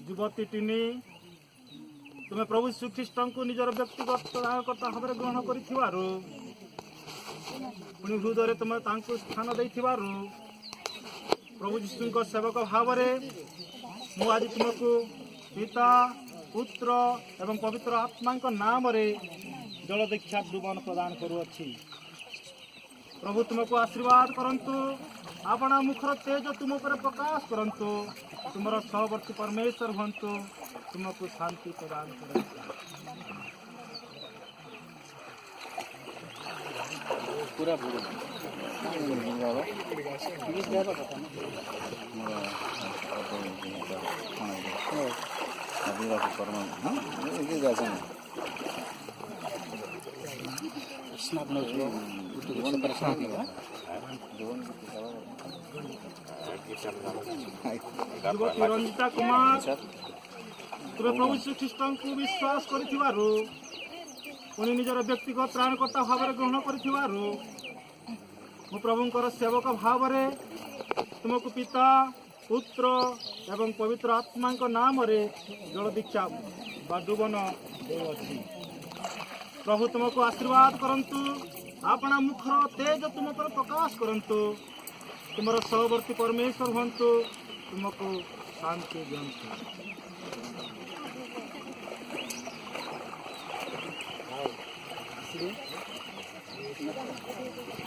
युवती टिनी तुम्हें प्रभु श्रीख्रीष्ट को निजर व्यक्तिगत प्रदानकर्ता भाव में ग्रहण कर हृदय तुम स्थान दे प्रभु जीशु सेवक भाव में मुझे तुमको पिता पुत्र एवं पवित्र आत्मा नाम रे जल दीक्षा डुबन प्रदान करुअछि। प्रभु तुमको आशीर्वाद करंतु अपना मुखर तेज तुम पर प्रकाश करंतु तुमर सहवर्ती परमेश्वर हंतु तुमको शांति प्रदान करंतु। पूरा युवती रंजिता कुमार तुम्हें प्रभु श्रीख्रीष्ट को विश्वास करिथिबारु पुणी निजर व्यक्तिगत त्राणकर्ता भाव में ग्रहण करिथिबारु मो प्रभुंकर सेवक भाव में तुमको पिता पुत्र एवं पवित्र आत्मा नाम रे जल दीक्षा बा डुबन देउछि। प्रभु तुमको आशीर्वाद करंतु अपना मुखर तेज तुम पर प्रकाश करंतु तुमर सहवर्ती परमेश्वर हंतु तुमको शांति दियंतु। Thank you.